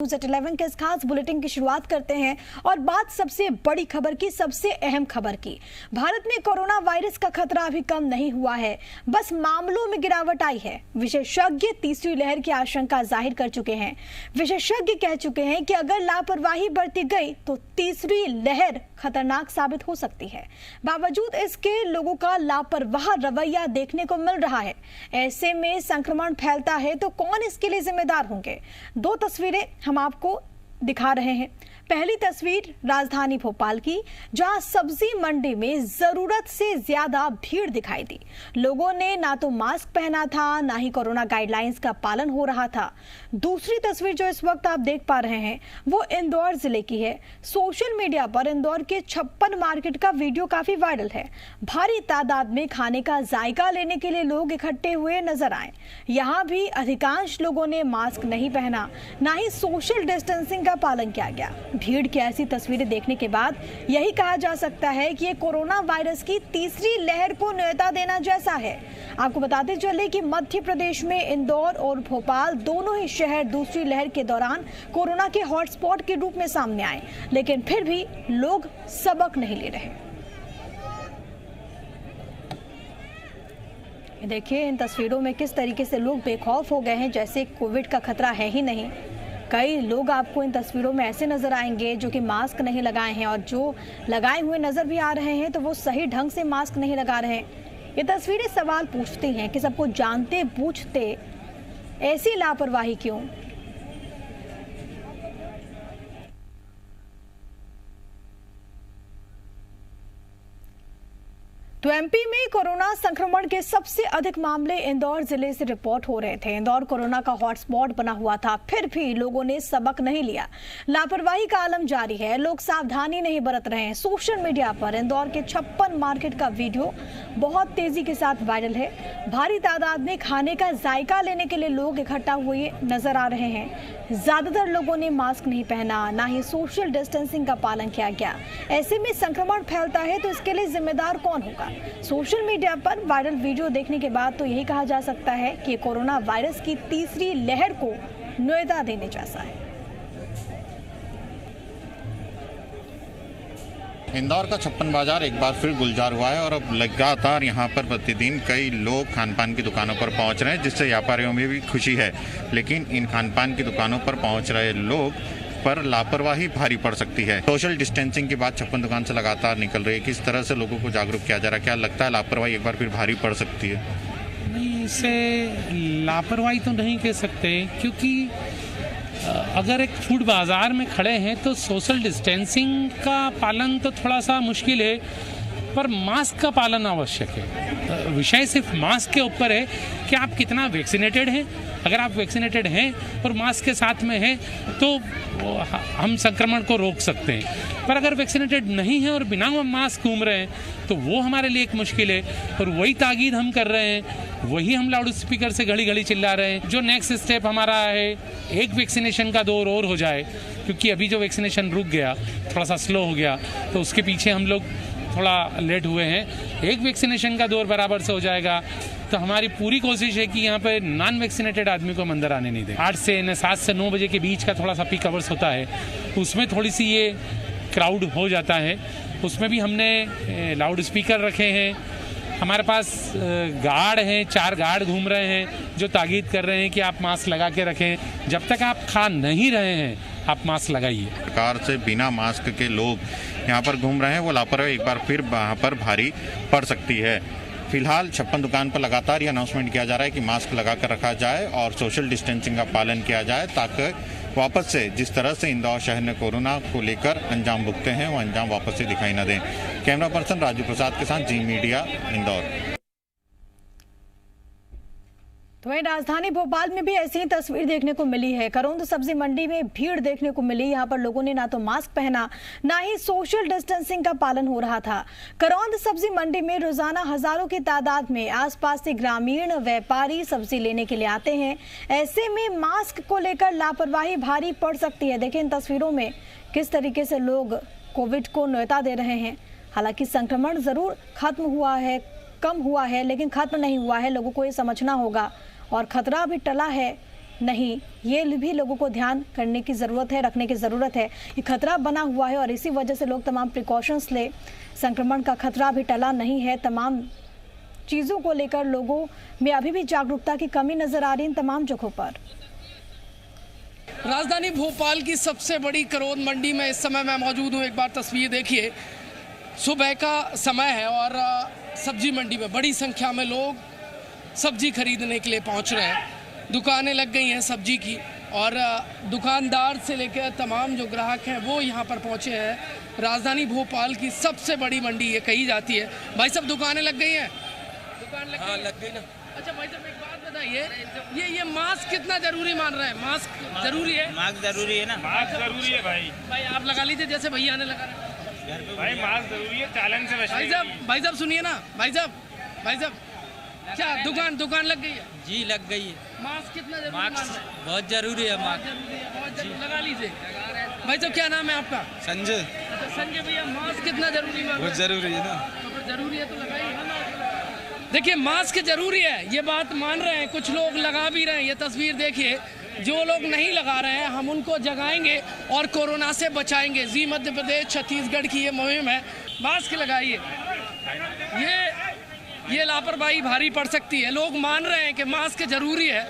News 11 के इस खास बुलेटिन की शुरुआत करते हैं और बात सबसे बड़ी खबर की, सबसे अहम खबर की। भारत में कोरोना वायरस का खतरा अभी कम नहीं हुआ है, बस मामलों में गिरावट आई है। विशेषज्ञ तीसरी लहर की आशंका जाहिर कर चुके हैं। विशेषज्ञ कह चुके हैं कि अगर लापरवाही बरती गई तो तीसरी लहर खतरनाक साबित हो सकती है। बावजूद इसके लोगों का लापरवाह रवैया देखने को मिल रहा है। ऐसे में संक्रमण फैलता है तो कौन इसके लिए जिम्मेदार होंगे? दो तस्वीरें हम आपको दिखा रहे हैं। पहली तस्वीर राजधानी भोपाल की, जहां सब्जी मंडी में जरूरत से ज्यादा भीड़ दिखाई दी। लोगों ने ना तो मास्क पहना था, ना ही कोरोना गाइडलाइंस का पालन हो रहा था। दूसरी तस्वीर जो इस वक्त आप देख पा रहे हैं वो इंदौर जिले की है। सोशल मीडिया पर इंदौर के 56 मार्केट का वीडियो काफी वायरल है। भारी तादाद में खाने का जायका लेने के लिए लोग इकट्ठे हुए नजर आए। यहाँ भी अधिकांश लोगों ने मास्क नहीं पहना, ना ही सोशल डिस्टेंसिंग का पालन किया गया। भीड़ की ऐसी तस्वीरें देखने के बाद यही कहा जा सकता है कि ये कोरोना वायरस की तीसरी लहर को न्योता देना जैसा है। आपको बताते चले कि मध्य प्रदेश में इंदौर और भोपाल दोनों ही शहर दूसरी लहर के दौरान कोरोना के हॉटस्पॉट के रूप में सामने आए, लेकिन फिर भी लोग सबक नहीं ले रहे। देखिए इन तस्वीरों में किस तरीके से लोग बेखौफ हो गए हैं, जैसे कोविड का खतरा है ही नहीं। कई लोग आपको इन तस्वीरों में ऐसे नजर आएंगे जो कि मास्क नहीं लगाए हैं, और जो लगाए हुए नजर भी आ रहे हैं तो वो सही ढंग से मास्क नहीं लगा रहे हैं। ये तस्वीरें सवाल पूछती हैं कि सबको जानते बूझते ऐसी लापरवाही क्यों? तो एमपी में कोरोना संक्रमण के सबसे अधिक मामले इंदौर जिले से रिपोर्ट हो रहे थे। इंदौर कोरोना का हॉटस्पॉट बना हुआ था, फिर भी लोगों ने सबक नहीं लिया। लापरवाही का आलम जारी है, लोग सावधानी नहीं बरत रहे हैं। सोशल मीडिया पर इंदौर के 56 मार्केट का वीडियो बहुत तेजी के साथ वायरल है। भारी तादाद में खाने का जायका लेने के लिए लोग इकट्ठा हुए नजर आ रहे हैं। ज्यादातर लोगों ने मास्क नहीं पहना, ना ही सोशल डिस्टेंसिंग का पालन किया गया। ऐसे में संक्रमण फैलता है तो इसके लिए जिम्मेदार कौन होगा? सोशल मीडिया पर वायरल वीडियो देखने के बाद तो यही कहा जा सकता है कि कोरोना वायरस की तीसरी लहर को न्योता देने जैसा है। इंदौर का 56 बाजार एक बार फिर गुलजार हुआ है और अब लगातार यहाँ पर प्रतिदिन कई लोग खान पान की दुकानों पर पहुँच रहे हैं, जिससे व्यापारियों में भी खुशी है। लेकिन इन खान पान की दुकानों पर पहुँच रहे लोग पर लापरवाही भारी पड़ सकती है। सोशल डिस्टेंसिंग की बात 56 दुकान से लगातार निकल रही है। किस तरह से लोगों को जागरूक किया जा रहा है? क्या लगता है लापरवाही एक बार फिर भारी पड़ सकती है? नहीं, इसे लापरवाही तो नहीं कह सकते, क्योंकि अगर एक फूड बाजार में खड़े हैं तो सोशल डिस्टेंसिंग का पालन तो थोड़ा सा मुश्किल है, पर मास्क का पालन आवश्यक है। विषय सिर्फ मास्क के ऊपर है कि आप कितना वैक्सीनेटेड हैं। अगर आप वैक्सीनेटेड हैं और मास्क के साथ में हैं तो हम संक्रमण को रोक सकते हैं, पर अगर वैक्सीनेटेड नहीं है और बिना मास्क घूम रहे हैं तो वो हमारे लिए एक मुश्किल है। और वही ताकीद हम कर रहे हैं, वही हम लाउड स्पीकर से घड़ी घड़ी चिल्ला रहे हैं। जो नेक्स्ट स्टेप हमारा है, एक वैक्सीनेशन का दौर और हो जाए, क्योंकि अभी जो वैक्सीनेशन रुक गया, थोड़ा सा स्लो हो गया, तो उसके पीछे हम लोग थोड़ा लेट हुए हैं। एक वैक्सीनेशन का दौर बराबर से हो जाएगा तो हमारी पूरी कोशिश है कि यहाँ पे नॉन वैक्सीनेटेड आदमी को हम अंदर आने नहीं दें। 7 से 9 बजे के बीच का थोड़ा सा पीक आवर्स होता है, उसमें थोड़ी सी ये क्राउड हो जाता है। उसमें भी हमने लाउड स्पीकर रखे हैं। हमारे पास गार्ड हैं, 4 गार्ड घूम रहे हैं जो ताकीद कर रहे हैं कि आप मास्क लगा के रखें। जब तक आप खा नहीं रहे हैं आप मास्क लगाइए। सरकार से बिना मास्क के लोग यहाँ पर घूम रहे हैं, वो लापरवाही एक बार फिर वहाँ पर भारी पड़ सकती है। फिलहाल 56 दुकान पर लगातार ये अनाउंसमेंट किया जा रहा है कि मास्क लगा कर रखा जाए और सोशल डिस्टेंसिंग का पालन किया जाए, ताकि वापस से जिस तरह से इंदौर शहर ने कोरोना को लेकर अंजाम भुगते हैं वो अंजाम वापस से दिखाई न दें। कैमरा पर्सन राजू प्रसाद के साथ जी मीडिया, इंदौर। तो वहीं राजधानी भोपाल में भी ऐसी ही तस्वीर देखने को मिली है। करौंद सब्जी मंडी में भीड़ देखने को मिली। यहाँ पर लोगों ने ना तो मास्क पहना, ना ही सोशल डिस्टेंसिंग का पालन हो रहा था। करौंद सब्जी मंडी में रोजाना हजारों की तादाद में आसपास से ग्रामीण व्यापारी सब्जी लेने के लिए आते हैं। ऐसे में मास्क को लेकर लापरवाही भारी पड़ सकती है। देखिए इन तस्वीरों में किस तरीके से लोग कोविड को न्योता दे रहे हैं। हालांकि संक्रमण जरूर खत्म हुआ है, कम हुआ है, लेकिन खत्म नहीं हुआ है। लोगों को ये समझना होगा और खतरा भी टला है नहीं, ये भी लोगों को ध्यान करने की ज़रूरत है, रखने की ज़रूरत है। ये खतरा बना हुआ है और इसी वजह से लोग तमाम प्रिकॉशंस ले। संक्रमण का खतरा भी टला नहीं है। तमाम चीज़ों को लेकर लोगों में अभी भी जागरूकता की कमी नज़र आ रही है इन तमाम जगहों पर। राजधानी भोपाल की सबसे बड़ी करोंद मंडी में इस समय मैं मौजूद हूँ। एक बार तस्वीर देखिए, सुबह का समय है और सब्जी मंडी में बड़ी संख्या में लोग सब्जी खरीदने के लिए पहुँच रहे हैं। दुकानें लग गई हैं सब्जी की और दुकानदार से लेकर तमाम जो ग्राहक हैं वो यहाँ पर पहुँचे हैं। राजधानी भोपाल की सबसे बड़ी मंडी ये कही जाती है। भाई साहब, दुकानें लग गई हैं? दुकान लग गई? लग गई ना। अच्छा भाई साहब, एक बात बताइए, ये मास्क कितना जरूरी मान रहे हैं? मास्क जरूरी है? मास्क जरूरी है ना। मास्क जरूरी है भाई आप लगा लीजिए जैसे भैया ने लगा रहे। भाई मास्क जरूरी है, चालन से बचने। भाई साहब सुनिए ना, भाई साहब क्या दुकान लग गई है? जी लग गई है। मास्क कितना जरूरी? मास्क बहुत जरूरी है। मास्क बहुत जरूरी, लगा लीजिए। भाई साहब, क्या नाम है आपका? संजय। अच्छा संजय भैया, मास्क कितना जरूरी है? बहुत जरूरी है ना। तो जरूरी है तो लगाइए। देखिए, मास्क जरूरी है, ये बात मान रहे हैं, कुछ लोग लगा भी रहे हैं। ये तस्वीर देखिए, जो लोग नहीं लगा रहे हैं हम उनको जगाएंगे और कोरोना से बचाएंगे। जी मध्य प्रदेश छत्तीसगढ़ की ये मुहिम है। मास्क लगाइए। ये लापरवाही भारी पड़ सकती है। लोग मान रहे हैं कि मास्क जरूरी है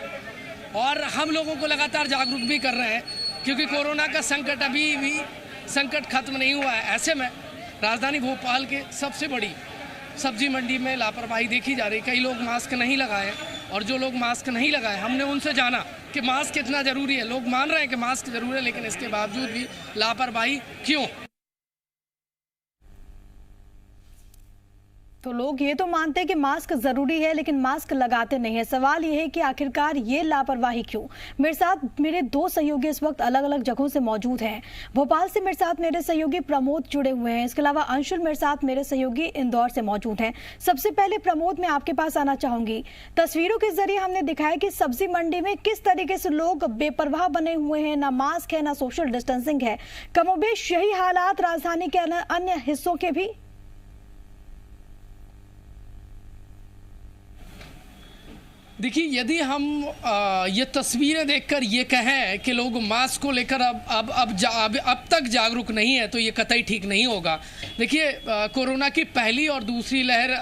और हम लोगों को लगातार जागरूक भी कर रहे हैं, क्योंकि कोरोना का संकट अभी भी खत्म नहीं हुआ है। ऐसे में राजधानी भोपाल के सबसे बड़ी सब्जी मंडी में लापरवाही देखी जा रही। कई लोग मास्क नहीं लगाए और जो लोग मास्क नहीं लगाए हमने उनसे जाना कि मास्क कितना ज़रूरी है। लोग मान रहे हैं कि मास्क ज़रूरी है, लेकिन इसके बावजूद भी लापरवाही क्यों? तो लोग ये तो मानते हैं कि मास्क जरूरी है, लेकिन मास्क लगाते नहीं है। सवाल ये है कि आखिरकार ये लापरवाही क्यों? मेरे साथ मेरे दो सहयोगी इस वक्त अलग अलग जगहों से मौजूद हैं। भोपाल से मेरे साथ मेरे सहयोगी प्रमोद जुड़े हुए हैं। इसके अलावा अंशुल मेरे साथ मेरे सहयोगी इंदौर से मौजूद हैं। सबसे पहले प्रमोद, मैं आपके पास आना चाहूंगी। तस्वीरों के जरिए हमने दिखाया कि सब्जी मंडी में किस तरीके से लोग बेपरवाह बने हुए हैं। ना मास्क है, ना सोशल डिस्टेंसिंग है। कमोबेश यही हालात राजधानी के अन्य हिस्सों के भी। देखिए, यदि हम ये तस्वीरें देखकर ये कहें कि लोग मास्क को लेकर अब तक जागरूक नहीं है, तो ये कतई ठीक नहीं होगा। देखिए, कोरोना की पहली और दूसरी लहर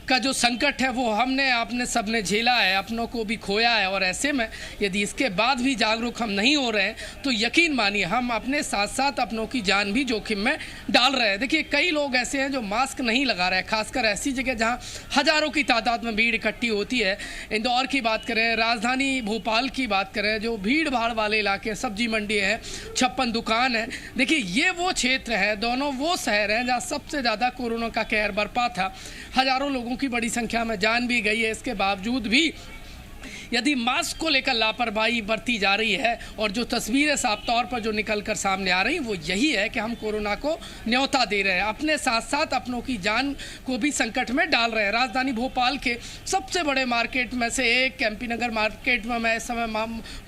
का जो संकट है वो आपने सबने झेला है, अपनों को भी खोया है। और ऐसे में यदि इसके बाद भी जागरूक हम नहीं हो रहे हैं तो यकीन मानिए हम अपने साथ साथ अपनों की जान भी जोखिम में डाल रहे हैं। देखिए, कई लोग ऐसे हैं जो मास्क नहीं लगा रहे हैं, खासकर ऐसी जगह जहां हज़ारों की तादाद में भीड़ इकट्ठी होती है। इंदौर की बात करें, राजधानी भोपाल की बात करें, जो भीड़ भाड़ वाले इलाके, सब्जी मंडी है, 56 दुकान है। देखिए, ये वो क्षेत्र है, दोनों वो शहर हैं जहाँ सबसे ज़्यादा कोरोना का कहर बरपा था। हज़ारों लोगों की बड़ी संख्या में जान भी गई है। इसके बावजूद भी यदि मास्क को लेकर लापरवाही बरती जा रही है और जो तस्वीरें साफ तौर पर जो निकल कर सामने आ रही वो यही है कि हम कोरोना को न्योता दे रहे हैं, अपने साथ साथ अपनों की जान को भी संकट में डाल रहे हैं। राजधानी भोपाल के सबसे बड़े मार्केट में से एक एमपी नगर मार्केट में मैं इस समय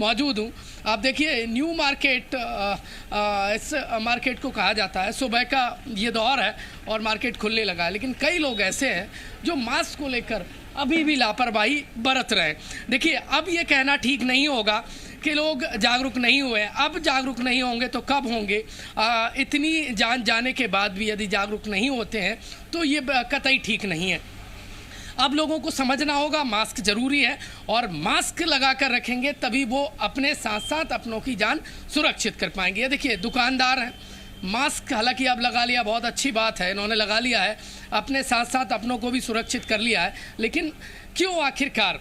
मौजूद हूँ। आप देखिए, न्यू मार्केट इस मार्केट को कहा जाता है। सुबह का ये दौर है और मार्केट खुलने लगा है, लेकिन कई लोग ऐसे हैं जो मास्क को लेकर अभी भी लापरवाही बरत रहे हैं। देखिए, अब ये कहना ठीक नहीं होगा कि लोग जागरूक नहीं हुए। अब जागरूक नहीं होंगे तो कब होंगे? इतनी जान जाने के बाद भी यदि जागरूक नहीं होते हैं तो ये कतई ठीक नहीं है। अब लोगों को समझना होगा मास्क ज़रूरी है और मास्क लगा कर रखेंगे तभी वो अपने साथ साथ अपनों की जान सुरक्षित कर पाएंगे। ये देखिए, दुकानदार हैं, मास्क हालांकि अब लगा लिया, बहुत अच्छी बात है, इन्होंने लगा लिया है, अपने साथ साथ अपनों को भी सुरक्षित कर लिया है। लेकिन क्यों आखिरकार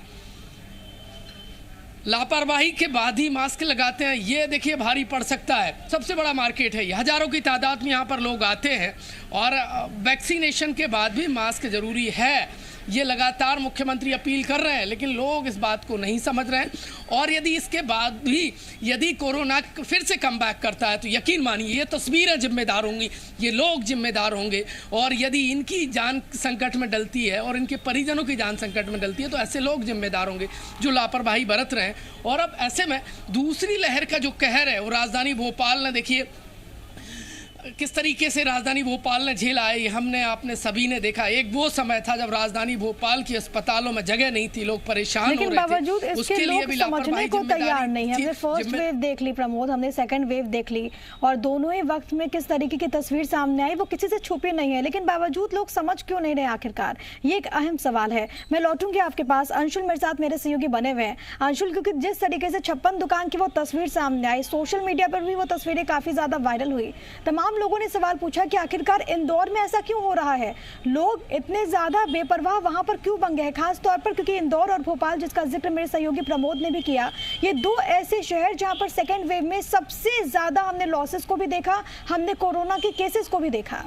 लापरवाही के बाद ही मास्क लगाते हैं? ये देखिए, भारी पड़ सकता है। सबसे बड़ा मार्केट है ये, हज़ारों की तादाद में यहाँ पर लोग आते हैं और वैक्सीनेशन के बाद भी मास्क ज़रूरी है, ये लगातार मुख्यमंत्री अपील कर रहे हैं, लेकिन लोग इस बात को नहीं समझ रहे हैं। और यदि इसके बाद भी यदि कोरोना फिर से कम बैक करता है तो यकीन मानिए ये तस्वीरें जिम्मेदार होंगी, ये लोग जिम्मेदार होंगे। और यदि इनकी जान संकट में डलती है और इनके परिजनों की जान संकट में डलती है तो ऐसे लोग जिम्मेदार होंगे जो लापरवाही बरत रहे हैं। और अब ऐसे में दूसरी लहर का जो कहर है वो राजधानी भोपाल ने देखिए किस तरीके से राजधानी भोपाल ने झेला है, हमने आपने सभी ने देखा। एक वो समय था जब राजधानी भोपाल की अस्पतालों में जगह नहीं थी, लोग परेशान हो रहे थे। लेकिन बावजूद इसके लोग समझने को तैयार नहीं। हमने फर्स्ट वेव देख ली प्रमोद, हमने सेकंड वेव देख ली, और दोनों ही वक्त में किस तरीके की तस्वीर सामने आई वो किसी से छुपी नहीं है। लेकिन बावजूद लोग समझ क्यों नहीं रहे आखिरकार, ये एक अहम सवाल है। मैं लौटूंगी आपके पास। अंशुल मेरे साथ मेरे सहयोगी बने हुए हैं। अंशुल, क्योंकि जिस तरीके से 56 दुकान की वो तस्वीर सामने आई, सोशल मीडिया पर भी वो तस्वीरें काफी ज्यादा वायरल हुई। तमाम लोगों ने सवाल पूछा कि आखिरकार इंदौर में ऐसा क्यों हो रहा है, लोग इतने ज्यादा बेपरवाह वहां पर क्यों बन गए हैं, खास तौर पर क्योंकि इंदौर और भोपाल, जिसका जिक्र मेरे सहयोगी प्रमोद ने भी किया, ये दो ऐसे शहर जहां पर सेकेंड वेव में सबसे ज्यादा हमने लॉसेस को भी देखा, हमने कोरोना के केसेस को भी देखा।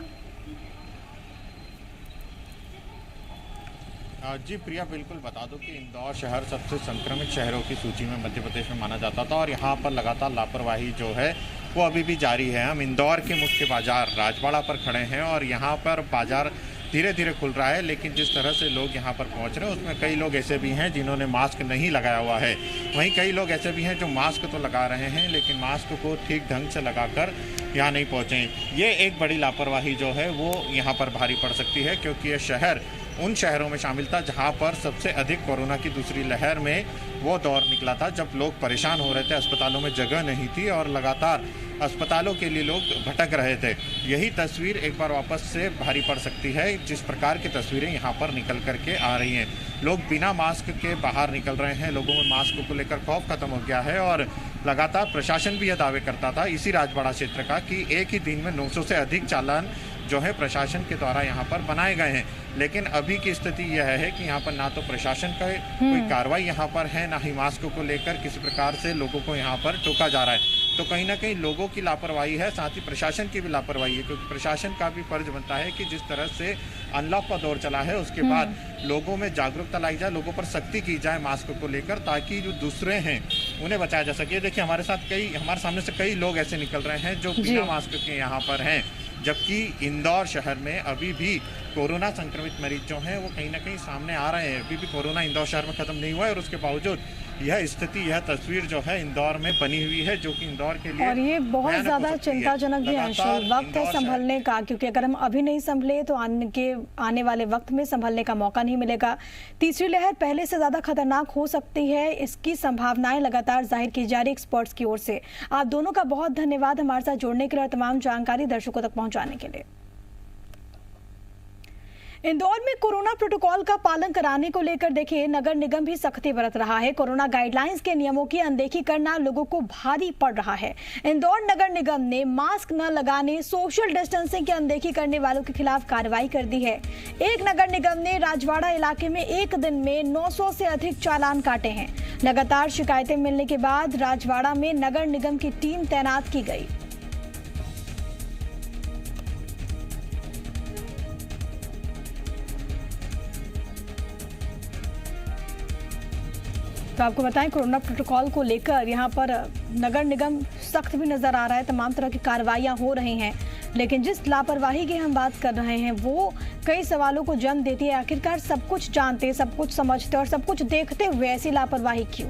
जी प्रिया, बिल्कुल बता दो कि इंदौर शहर सबसे संक्रमित शहरों की सूची में मध्य प्रदेश में माना जाता था, और यहाँ पर लगातार लापरवाही जो है वो अभी भी जारी है। हम इंदौर के मुख्य बाजार राजवाड़ा पर खड़े हैं और यहाँ पर बाजार धीरे धीरे खुल रहा है, लेकिन जिस तरह से लोग यहाँ पर पहुँच रहे हैं उसमें कई लोग ऐसे भी हैं जिन्होंने मास्क नहीं लगाया हुआ है। वहीं कई लोग ऐसे भी हैं जो मास्क तो लगा रहे हैं लेकिन मास्क को ठीक ढंग से लगाकर यहाँ नहीं पहुँचे। ये एक बड़ी लापरवाही जो है वो यहाँ पर भारी पड़ सकती है, क्योंकि ये शहर उन शहरों में शामिल था जहां पर सबसे अधिक कोरोना की दूसरी लहर में वो दौर निकला था जब लोग परेशान हो रहे थे, अस्पतालों में जगह नहीं थी और लगातार अस्पतालों के लिए लोग भटक रहे थे। यही तस्वीर एक बार वापस से भारी पड़ सकती है, जिस प्रकार की तस्वीरें यहाँ पर निकल करके आ रही हैं। लोग बिना मास्क के बाहर निकल रहे हैं, लोगों में मास्क को लेकर खौफ खत्म हो गया है, और लगातार प्रशासन भी यह दावे करता था इसी राजवाड़ा क्षेत्र का कि एक ही दिन में 900 से अधिक चालान जो है प्रशासन के द्वारा यहाँ पर बनाए गए हैं। लेकिन अभी की स्थिति यह है कि यहाँ पर ना तो प्रशासन का कोई कार्रवाई यहाँ पर है, ना ही मास्क को लेकर किसी प्रकार से लोगों को यहाँ पर टोका जा रहा है। तो कहीं ना कहीं लोगों की लापरवाही है, साथ ही प्रशासन की भी लापरवाही है, क्योंकि प्रशासन का भी फर्ज बनता है कि जिस तरह से अनलॉक का दौर चला है उसके बाद लोगों में जागरूकता लाई जाए, लोगों पर सख्ती की जाए मास्क को लेकर, ताकि जो दूसरे हैं उन्हें बचाया जा सके। देखिए हमारे सामने से कई लोग ऐसे निकल रहे हैं जो बिना मास्क के यहाँ पर हैं, जबकि इंदौर शहर में अभी भी कोरोना संक्रमित मरीज जो हैं वो कहीं ना कहीं सामने आ रहे हैं। अभी भी कोरोना इंदौर शहर में खत्म नहीं हुआ है और उसके बावजूद यह स्थिति, यह तस्वीर जो है इंदौर में बनी हुई है, जो कि इंदौर के लिए और ये बहुत ज्यादा चिंताजनक भी अंशुल वक्त है संभलने का, क्योंकि अगर हम अभी नहीं संभले तो आने वाले वक्त में संभलने का मौका नहीं मिलेगा। तीसरी लहर पहले से ज्यादा खतरनाक हो सकती है, इसकी संभावनाएं लगातार जाहिर की जा रही एक्सपर्ट्स की ओर से। आप दोनों का बहुत धन्यवाद हमारे साथ जुड़ने के लिए और तमाम जानकारी दर्शकों तक पहुंचाने के लिए। इंदौर में कोरोना प्रोटोकॉल का पालन कराने को लेकर देखिए नगर निगम भी सख्ती बरत रहा है। कोरोना गाइडलाइंस के नियमों की अनदेखी करना लोगों को भारी पड़ रहा है। इंदौर नगर निगम ने मास्क न लगाने, सोशल डिस्टेंसिंग की अनदेखी करने वालों के खिलाफ कार्रवाई कर दी है। एक नगर निगम ने राजवाड़ा इलाके में एक दिन में 900 से अधिक चालान काटे हैं। लगातार शिकायतें मिलने के बाद राजवाड़ा में नगर निगम की टीम तैनात की गई। तो आपको बताएं कोरोना प्रोटोकॉल को लेकर यहाँ पर नगर निगम सख्त भी नजर आ रहा है, तमाम तरह की कार्रवाइयाँ हो रही हैं, लेकिन जिस लापरवाही की हम बात कर रहे हैं वो कई सवालों को जन्म देती है। आखिरकार सब कुछ जानते, सब कुछ समझते और सब कुछ देखते हुए ऐसी लापरवाही क्यों?